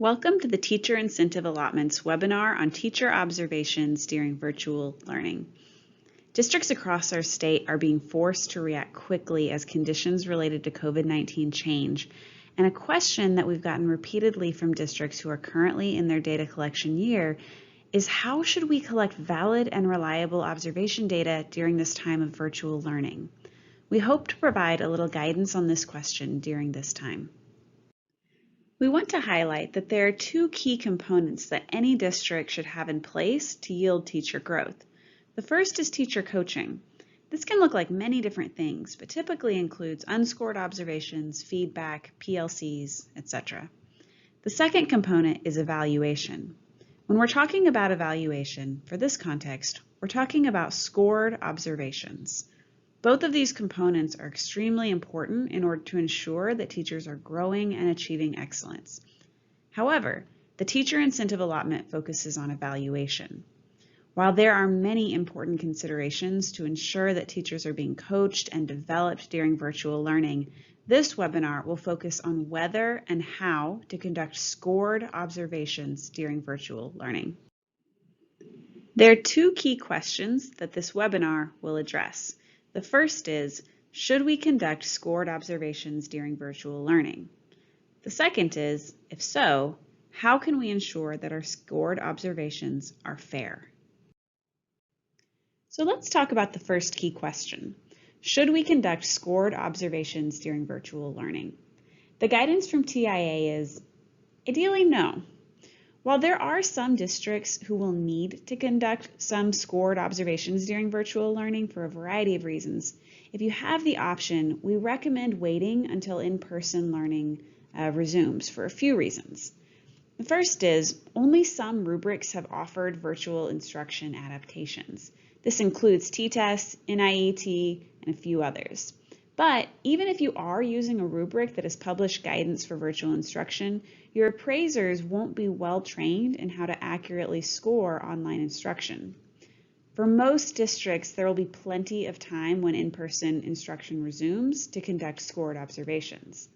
Welcome to the Teacher Incentive Allotments webinar on teacher observations during virtual learning. Districts across our state are being forced to react quickly as conditions related to COVID-19 change, and a question that we've gotten repeatedly from districts who are currently in their data collection year is how should we collect valid and reliable observation data during this time of virtual learning? We hope to provide a little guidance on this question during this time. We want to highlight that there are two key components that any district should have in place to yield teacher growth. The first is teacher coaching. This can look like many different things, but typically includes unscored observations, feedback, PLCs, etc. The second component is evaluation. When we're talking about evaluation, for this context, we're talking about scored observations. Both of these components are extremely important in order to ensure that teachers are growing and achieving excellence. However, the teacher incentive allotment focuses on evaluation. While there are many important considerations to ensure that teachers are being coached and developed during virtual learning, this webinar will focus on whether and how to conduct scored observations during virtual learning. There are two key questions that this webinar will address. The first is, should we conduct scored observations during virtual learning? The second is, if so, how can we ensure that our scored observations are fair? So let's talk about the first key question. Should we conduct scored observations during virtual learning? The guidance from TIA is, ideally no. While there are some districts who will need to conduct some scored observations during virtual learning for a variety of reasons, if you have the option, we recommend waiting until in-person learning resumes for a few reasons. The first is, only some rubrics have offered virtual instruction adaptations. This includes T-TEST, NIET, and a few others. But even if you are using a rubric that has published guidance for virtual instruction, your appraisers won't be well trained in how to accurately score online instruction. For most districts, there will be plenty of time when in-person instruction resumes to conduct scored observations.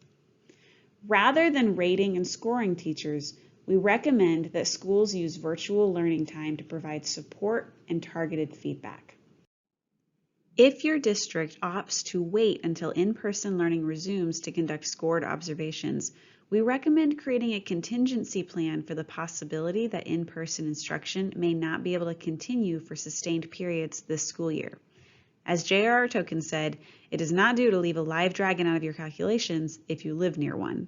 Rather than rating and scoring teachers, we recommend that schools use virtual learning time to provide support and targeted feedback. If your district opts to wait until in-person learning resumes to conduct scored observations, we recommend creating a contingency plan for the possibility that in-person instruction may not be able to continue for sustained periods this school year. As J.R.R. Tolkien said, it does not do to leave a live dragon out of your calculations if you live near one.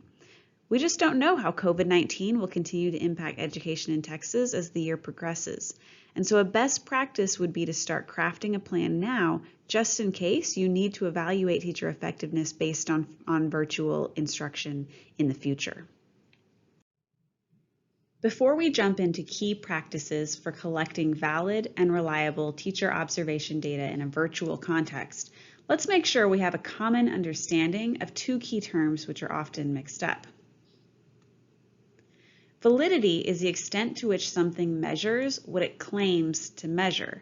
We just don't know how COVID-19 will continue to impact education in Texas as the year progresses. And so a best practice would be to start crafting a plan now, just in case you need to evaluate teacher effectiveness based on virtual instruction in the future. Before we jump into key practices for collecting valid and reliable teacher observation data in a virtual context, let's make sure we have a common understanding of two key terms which are often mixed up. Validity is the extent to which something measures what it claims to measure.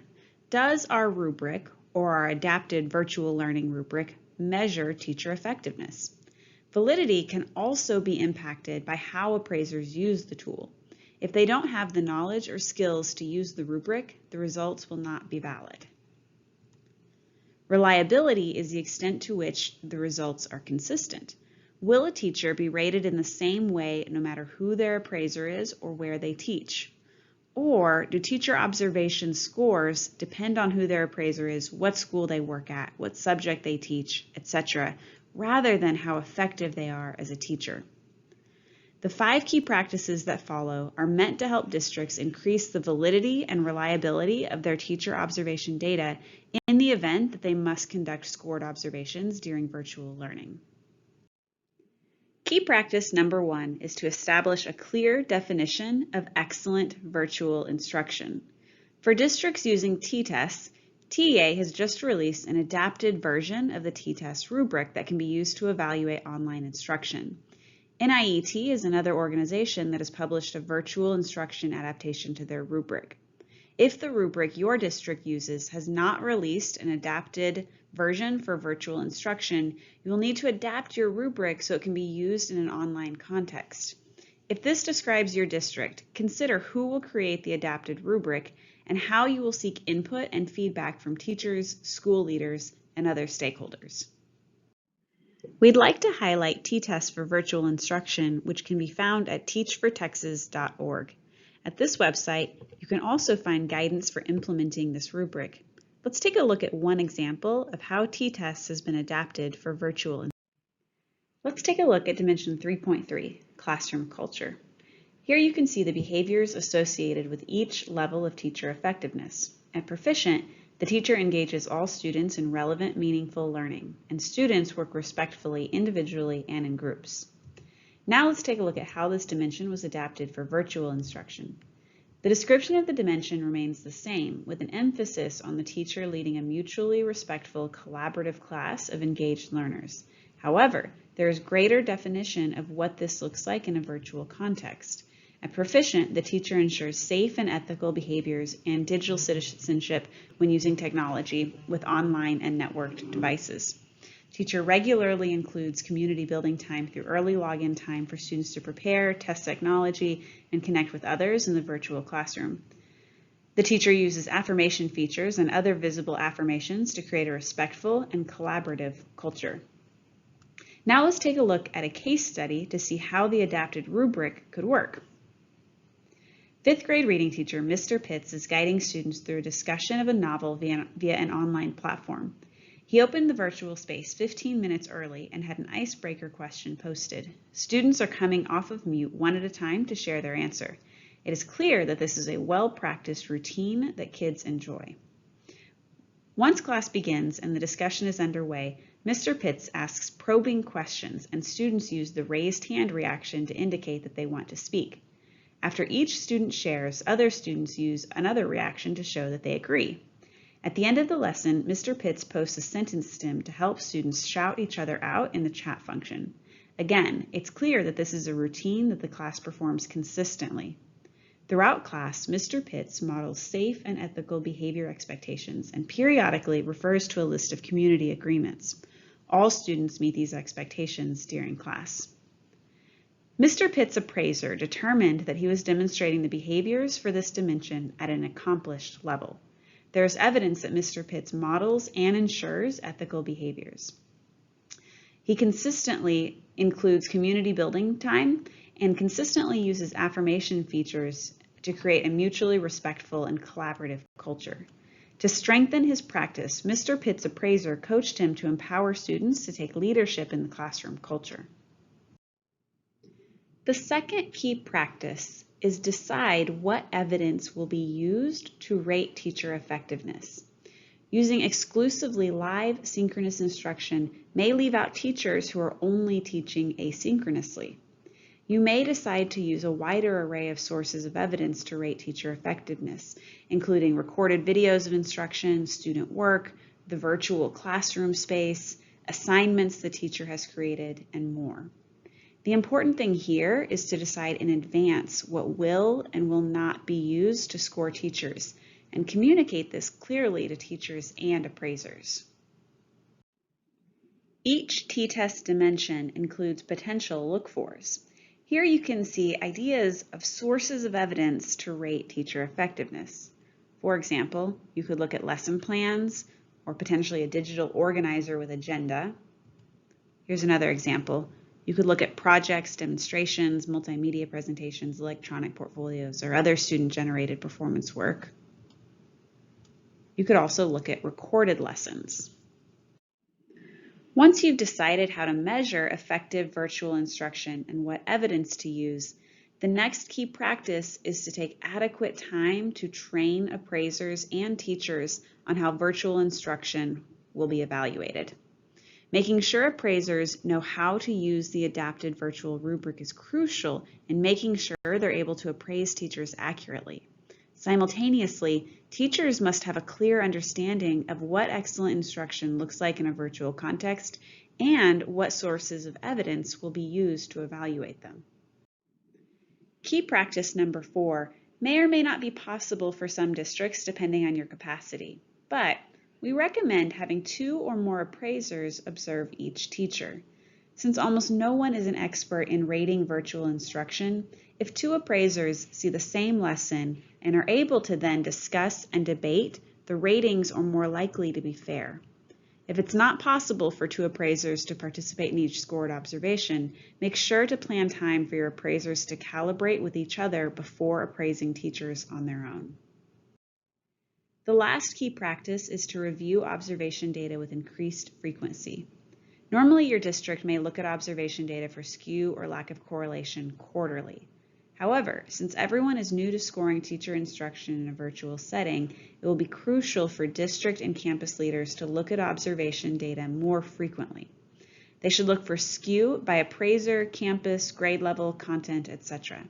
Does our rubric, or our adapted virtual learning rubric, measure teacher effectiveness? Validity can also be impacted by how appraisers use the tool. If they don't have the knowledge or skills to use the rubric, the results will not be valid. Reliability is the extent to which the results are consistent. Will a teacher be rated in the same way no matter who their appraiser is or where they teach? Or do teacher observation scores depend on who their appraiser is, what school they work at, what subject they teach, etc., rather than how effective they are as a teacher? The 5 key practices that follow are meant to help districts increase the validity and reliability of their teacher observation data in the event that they must conduct scored observations during virtual learning. Key practice number 1 is to establish a clear definition of excellent virtual instruction. For districts using T-TEST, TEA has just released an adapted version of the T-TEST rubric that can be used to evaluate online instruction. NIET is another organization that has published a virtual instruction adaptation to their rubric. If the rubric your district uses has not released an adapted version for virtual instruction, you will need to adapt your rubric so it can be used in an online context. If this describes your district, consider who will create the adapted rubric and how you will seek input and feedback from teachers, school leaders, and other stakeholders. We'd like to highlight t-tests for virtual instruction, which can be found at teachfortexas.org. At this website, you can also find guidance for implementing this rubric. Let's take a look at one example of how t-tests has been adapted for virtual instruction. Let's take a look at Dimension 3.3, Classroom Culture. Here you can see the behaviors associated with each level of teacher effectiveness. At Proficient, the teacher engages all students in relevant, meaningful learning, and students work respectfully individually and in groups. Now let's take a look at how this dimension was adapted for virtual instruction. The description of the dimension remains the same, with an emphasis on the teacher leading a mutually respectful, collaborative class of engaged learners. However, there is greater definition of what this looks like in a virtual context. At Proficient, the teacher ensures safe and ethical behaviors and digital citizenship when using technology with online and networked devices. Teacher regularly includes community building time through early login time for students to prepare, test technology, and connect with others in the virtual classroom. The teacher uses affirmation features and other visible affirmations to create a respectful and collaborative culture. Now let's take a look at a case study to see how the adapted rubric could work. 5th grade reading teacher Mr. Pitts is guiding students through a discussion of a novel via an online platform. He opened the virtual space 15 minutes early and had an icebreaker question posted. Students are coming off of mute one at a time to share their answer. It is clear that this is a well-practiced routine that kids enjoy. Once class begins and the discussion is underway, Mr. Pitts asks probing questions and students use the raised hand reaction to indicate that they want to speak. After each student shares, other students use another reaction to show that they agree. At the end of the lesson, Mr. Pitts posts a sentence stem to help students shout each other out in the chat function. Again, it's clear that this is a routine that the class performs consistently. Throughout class, Mr. Pitts models safe and ethical behavior expectations and periodically refers to a list of community agreements. All students meet these expectations during class. Mr. Pitts' appraiser determined that he was demonstrating the behaviors for this dimension at an accomplished level. There is evidence that Mr. Pitts models and ensures ethical behaviors. He consistently includes community building time and consistently uses affirmation features to create a mutually respectful and collaborative culture. To strengthen his practice, Mr. Pitts' appraiser coached him to empower students to take leadership in the classroom culture. The second key practice is decide what evidence will be used to rate teacher effectiveness. Using exclusively live synchronous instruction may leave out teachers who are only teaching asynchronously. You may decide to use a wider array of sources of evidence to rate teacher effectiveness, including recorded videos of instruction, student work, the virtual classroom space, assignments the teacher has created, and more. The important thing here is to decide in advance what will and will not be used to score teachers, and communicate this clearly to teachers and appraisers. Each t-test dimension includes potential look-fors. Here you can see ideas of sources of evidence to rate teacher effectiveness. For example, you could look at lesson plans or potentially a digital organizer with agenda. Here's another example. You could look at projects, demonstrations, multimedia presentations, electronic portfolios, or other student-generated performance work. You could also look at recorded lessons. Once you've decided how to measure effective virtual instruction and what evidence to use, the next key practice is to take adequate time to train appraisers and teachers on how virtual instruction will be evaluated. Making sure appraisers know how to use the adapted virtual rubric is crucial in making sure they're able to appraise teachers accurately. Simultaneously, teachers must have a clear understanding of what excellent instruction looks like in a virtual context and what sources of evidence will be used to evaluate them. Key practice number 4 may or may not be possible for some districts depending on your capacity, but we recommend having 2 or more appraisers observe each teacher. Since almost no one is an expert in rating virtual instruction, if two appraisers see the same lesson and are able to then discuss and debate, the ratings are more likely to be fair. If it's not possible for two appraisers to participate in each scored observation, make sure to plan time for your appraisers to calibrate with each other before appraising teachers on their own. The last key practice is to review observation data with increased frequency. Normally, your district may look at observation data for skew or lack of correlation quarterly. However, since everyone is new to scoring teacher instruction in a virtual setting, it will be crucial for district and campus leaders to look at observation data more frequently. They should look for skew by appraiser, campus, grade level, content, etc.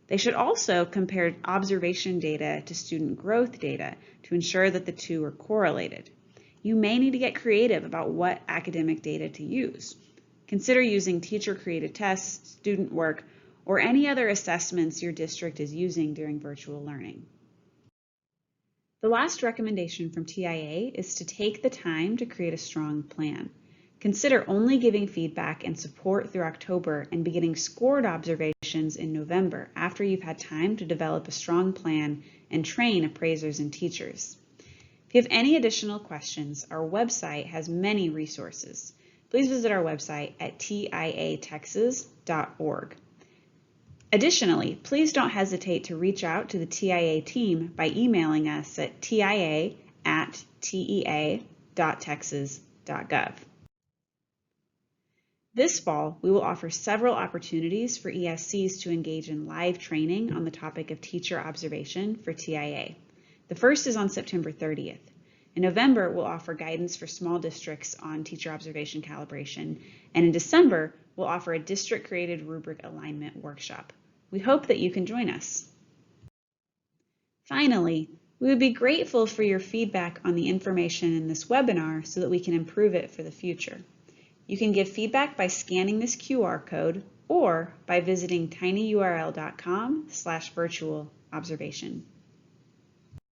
They should also compare observation data to student growth data to ensure that the two are correlated. You may need to get creative about what academic data to use. Consider using teacher-created tests, student work, or any other assessments your district is using during virtual learning. The last recommendation from TIA is to take the time to create a strong plan. Consider only giving feedback and support through October and beginning scored observations in November after you've had time to develop a strong plan and train appraisers and teachers. If you have any additional questions, our website has many resources. Please visit our website at tiatexas.org. Additionally, please don't hesitate to reach out to the TIA team by emailing us at tia@tea.texas.gov. This fall, we will offer several opportunities for ESCs to engage in live training on the topic of teacher observation for TIA. The first is on September 30th. In November, we'll offer guidance for small districts on teacher observation calibration, and in December, we'll offer a district-created rubric alignment workshop. We hope that you can join us. Finally, we would be grateful for your feedback on the information in this webinar so that we can improve it for the future. You can give feedback by scanning this QR code or by visiting tinyurl.com/virtual observation.